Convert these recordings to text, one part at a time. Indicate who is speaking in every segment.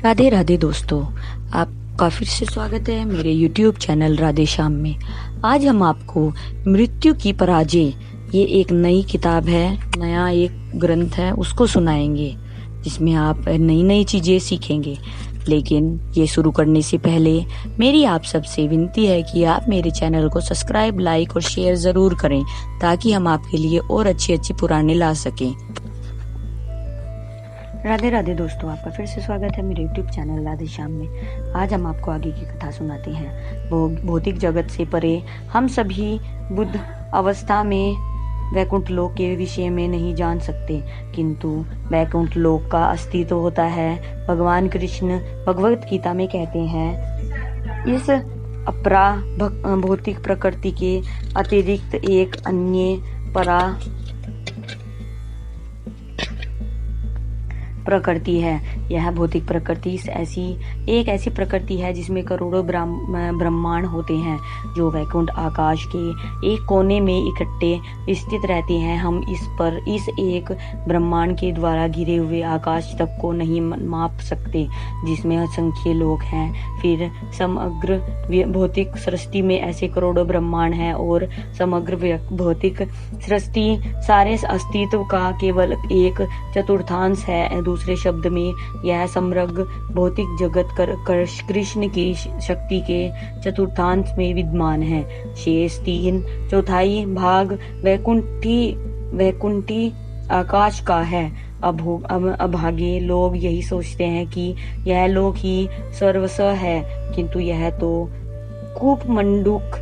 Speaker 1: राधे राधे दोस्तों, आपका फिर से स्वागत है मेरे YouTube चैनल राधे श्याम में। आज हम आपको मृत्यु की पराजय, ये एक नई किताब है, नया एक ग्रंथ है, उसको सुनाएंगे जिसमें आप नई नई चीज़ें सीखेंगे। लेकिन ये शुरू करने से पहले मेरी आप सबसे विनती है कि आप मेरे चैनल को सब्सक्राइब, लाइक और शेयर ज़रूर करें ताकि हम आपके लिए और अच्छी अच्छी पुराने ला सकें। राधे राधे दोस्तों, आपका फिर से स्वागत है मेरे YouTube चैनल राधे श्याम में। आज हम आपको आगे की कथा सुनाते हैं। भौतिक जगत से परे हम सभी बुद्ध अवस्था में वैकुंठ लोक के विषय में नहीं जान सकते, किंतु वैकुंठ लोक का अस्तित्व होता है। भगवान कृष्ण भगवत गीता में कहते हैं, इस अपरा भौतिक प्रकृति के अतिरिक्त एक अन्य परा प्रकृति है। यह भौतिक प्रकृति एक ऐसी प्रकृति है जिसमें करोड़ों ब्रह्मांड होते हैं, जो वैकुंठ आकाश के एक कोने में इकट्ठे स्थित रहते हैं। हम इस एक ब्रह्मांड के द्वारा घिरे हुए आकाश तक को नहीं माप सकते, जिसमें असंख्य लोक हैं। फिर समग्र भौतिक सृष्टि में ऐसे करोड़ों ब्रह्मांड हैं, और समग्र भौतिक सृष्टि सारे अस्तित्व का केवल एक चतुर्थांश है। दूसरे शब्द में यह समग्र भौतिक जगत कृष्ण की शक्ति के चतुर्थांश में विद्यमान है। शेष 3/4 भाग वैकुंठी आकाश का है। अभागे लोग यही सोचते हैं कि यह लोक ही सर्वस्व है, किंतु यह तो कूप मंडूक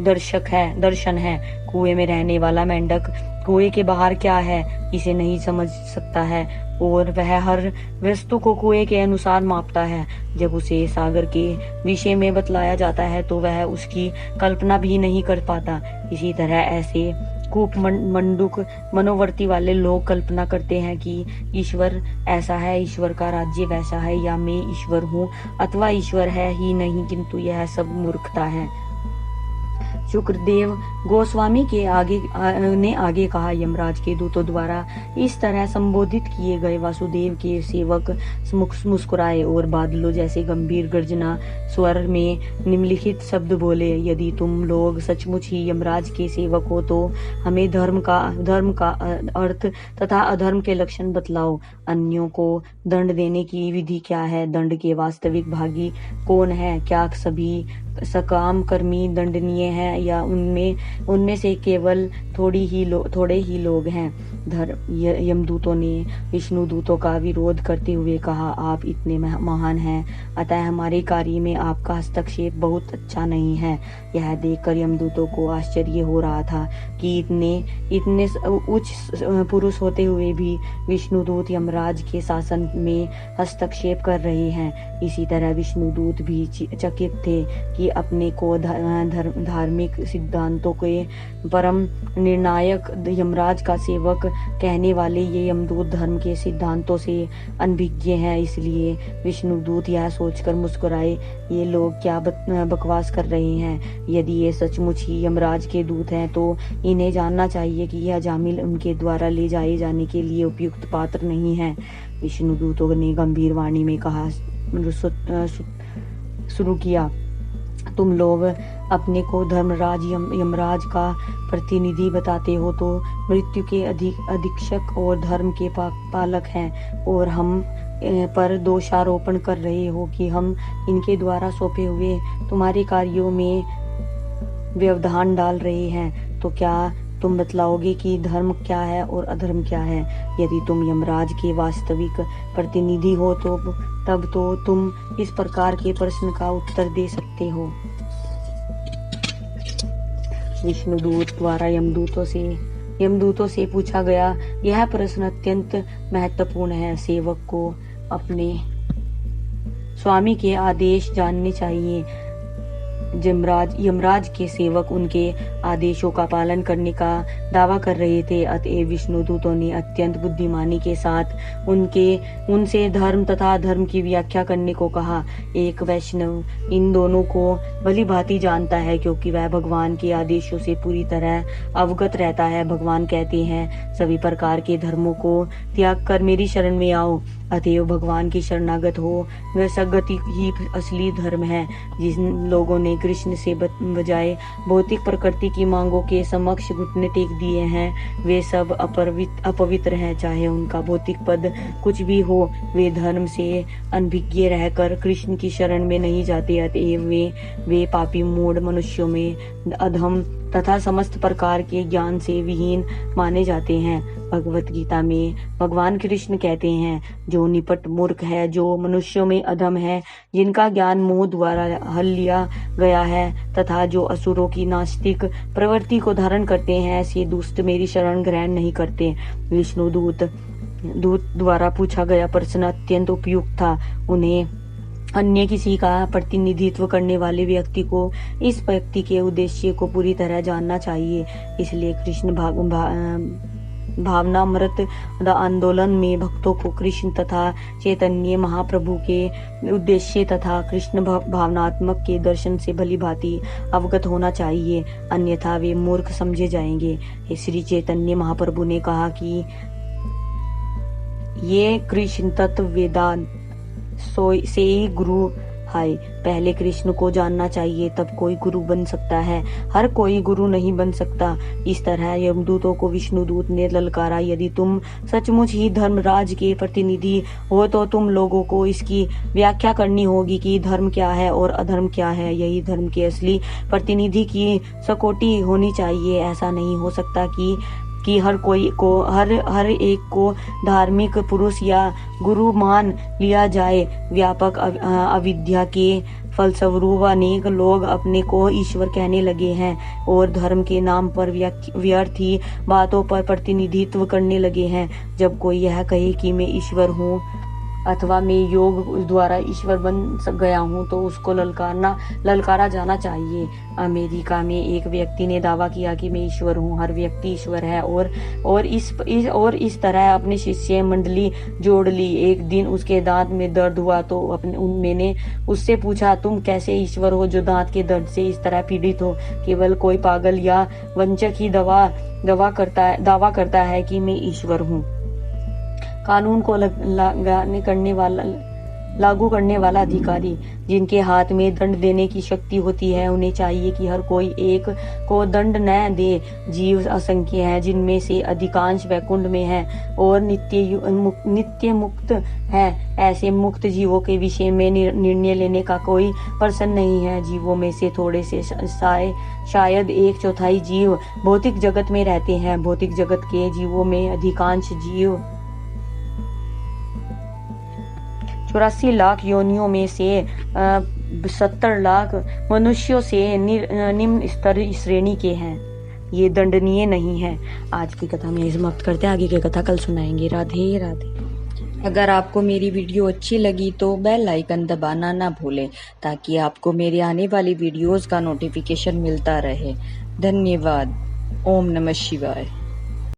Speaker 1: दर्शन है। कुएं में रहने वाला मेंढक कुएं के बाहर क्या है इसे नहीं समझ सकता है, और वह हर वस्तु को कुएं के अनुसार मापता है। जब उसे सागर के विषय में बतलाया जाता है तो वह उसकी कल्पना भी नहीं कर पाता। इसी तरह ऐसे कूप मंडूक मनोवर्ती वाले लोग कल्पना करते हैं कि ईश्वर ऐसा है, ईश्वर का राज्य वैसा है, या मैं ईश्वर हूँ अथवा ईश्वर है ही नहीं, किंतु यह सब मूर्खता है। शुक्रदेव गोस्वामी के आगे कहा, यमराज के दूतों द्वारा इस तरह संबोधित किए गए वासुदेव के सेवक मुस्कुराए और बादलों जैसे गंभीर गर्जना स्वर में निम्नलिखित शब्द बोले, यदि तुम लोग सचमुच ही यमराज के सेवक हो तो हमें धर्म का अर्थ तथा अधर्म के लक्षण बतलाओ। अन्यों को दंड देने की विधि क्या है? दंड के वास्तविक भागी कौन है? क्या सभी सकाम कर्मी दंडनीय हैं, या उनमें से केवल थोड़े ही लोग हैं? यमदूतों ने विष्णु दूतों का विरोध करते हुए कहा, आप इतने महान हैं, अतः हमारे कार्य में आपका हस्तक्षेप बहुत अच्छा नहीं है। यह देखकर यमदूतों को आश्चर्य हो रहा था कि इतने उच्च पुरुष होते हुए भी विष्णुदूत यमराज के शासन में हस्तक्षेप कर रहे हैं। इसी तरह विष्णुदूत भी चकित थे कि अपने को धार्मिक सिद्धांतों के परम निर्णायक यमराज का सेवक कहने वाले ये यमदूत धर्म के सिद्धांतों से अनभिज्ञ हैं। इसलिए विष्णुदूत यह सोचकर मुस्कुराए, ये लोग क्या बकवास कर रहे हैं। यदि ये सचमुच ही यमराज के दूत हैं तो इन्हें जानना चाहिए कि यह जामिल उनके द्वारा ले जाए जाने के लिए उपयुक्त पात्र नहीं है। विष्णुदूतों ने गंभीर वाणी में कहा, शुरू किया, तुम लोग अपने को धर्मराज यमराज का प्रतिनिधि बताते हो तो मृत्यु के अधीक्षक और धर्म के पालक हैं, और हम पर दोषारोपण कर रहे हो कि हम इनके द्वारा सौंपे हुए तुम्हारे कार्यों में व्यवधान डाल रहे हैं। तो क्या तुम बतलाओगे कि धर्म क्या है और अधर्म क्या है? यदि तुम यमराज के वास्तविक प्रतिनिधि हो तो तब तो तुम इस प्रकार के प्रश्न का उत्तर दे सकते हो। विष्णुदूत द्वारा यमदूतों से पूछा गया यह प्रश्न अत्यंत महत्वपूर्ण है। सेवक को अपने स्वामी के आदेश जानने चाहिए। यमराज के सेवक उनके आदेशों का पालन करने का दावा कर रहे थे, अतएव विष्णुदूतों ने अत्यंत बुद्धिमानी के साथ उनसे धर्म तथा अधर्म की व्याख्या करने को कहा। एक वैष्णव इन दोनों को भली भांति जानता है, क्योंकि वह भगवान के आदेशों से पूरी तरह अवगत रहता है। भगवान कहते हैं, सभी प्रकार के धर्मों को त्याग कर मेरी शरण में आओ। अतएव भगवान की शरणागत हो, वह सद्गति ही असली धर्म है। जिन लोगों ने कृष्ण से बजाय भौतिक प्रकृति की मांगों के समक्ष घुटने टेक दिए हैं, वे सब अपवित्र हैं। चाहे उनका भौतिक पद कुछ भी हो, वे धर्म से अनभिज्ञ रहकर कृष्ण की शरण में नहीं जाते। अतएव वे पापी मूढ़ मनुष्यों में अधम तथा समस्त प्रकार के ज्ञान से विहीन माने जाते हैं। भगवत गीता में भगवान कृष्ण कहते हैं, जो निपट मूर्ख है, जो मनुष्यों में अधम है, जिनका ज्ञान मोह द्वारा हल लिया गया है, तथा जो असुरों की नास्तिक प्रवृत्ति को धारण करते हैं, ऐसे दुष्ट मेरी शरण ग्रहण नहीं करते। विष्णु दूत द्वारा पूछा गया प्रश्न अत्यंत उपयुक्त था। उन्हें अन्य किसी का प्रतिनिधित्व करने वाले व्यक्ति को इस व्यक्ति के उद्देश्य को पूरी तरह जानना चाहिए। इसलिए कृष्ण भावनामृत आंदोलन में भक्तों को कृष्ण तथा चैतन्य महाप्रभु के उद्देश्य तथा कृष्ण भावनात्मक के दर्शन से भली भांति अवगत होना चाहिए, अन्यथा वे मूर्ख समझे जाएंगे। श्री चैतन्य महाप्रभु ने कहा कि ये कृष्ण तत्व वेदांत से ही गुरु है। पहले कृष्ण को जानना चाहिए, तब कोई गुरु बन सकता है। हर कोई गुरु नहीं बन सकता। इस तरह यमदूतों को विष्णुदूत ने ललकारा, यदि तुम सचमुच ही धर्मराज के प्रतिनिधि हो तो तुम लोगों को इसकी व्याख्या करनी होगी कि धर्म क्या है और अधर्म क्या है। यही धर्म के असली प्रतिनिधि की सकोटी होनी चाहिए। ऐसा नहीं हो सकता कि हर एक को धार्मिक पुरुष या गुरु मान लिया जाए। व्यापक अविद्या के फलस्वरूप अनेक लोग अपने को ईश्वर कहने लगे हैं और धर्म के नाम पर व्यर्थ ही बातों पर प्रतिनिधित्व करने लगे हैं। जब कोई यह कहे कि मैं ईश्वर हूँ अथवा मैं योग द्वारा ईश्वर बन गया हूँ, तो उसको ललकारा जाना चाहिए। अमेरिका में एक व्यक्ति ने दावा किया कि मैं ईश्वर हूँ, हर व्यक्ति ईश्वर है, और इस तरह अपनी शिष्य मंडली जोड़ ली। एक दिन उसके दांत में दर्द हुआ तो मैंने उससे पूछा, तुम कैसे ईश्वर हो जो दांत के दर्द से इस तरह पीड़ित हो? केवल कोई पागल या वंचक ही दावा करता है कि मैं ईश्वर हूँ। कानून को लागू करने वाला अधिकारी, जिनके हाथ में दंड देने की शक्ति होती है, उन्हें चाहिए कि हर कोई एक को दंड न दे। जीव असंख्य हैं, जिनमें से अधिकांश वैकुंठ में हैं और नित्य मुक्त हैं। ऐसे मुक्त जीवों के विषय में निर्णय लेने का कोई प्रश्न नहीं है। जीवों में से थोड़े से शायद 1/4 जीव भौतिक जगत में रहते हैं। भौतिक जगत के जीवों में अधिकांश जीव 84 लाख योनियों में से 70 लाख मनुष्यों से निम्न स्तर श्रेणी के हैं। ये दंडनीय नहीं है। आज की कथा में समाप्त करते हैं, आगे की कथा कल सुनाएंगे। राधे राधे। अगर आपको मेरी वीडियो अच्छी लगी तो बेल आइकन दबाना ना भूलें, ताकि आपको मेरे आने वाली वीडियोस का नोटिफिकेशन मिलता रहे। धन्यवाद। ओम नमः शिवाय।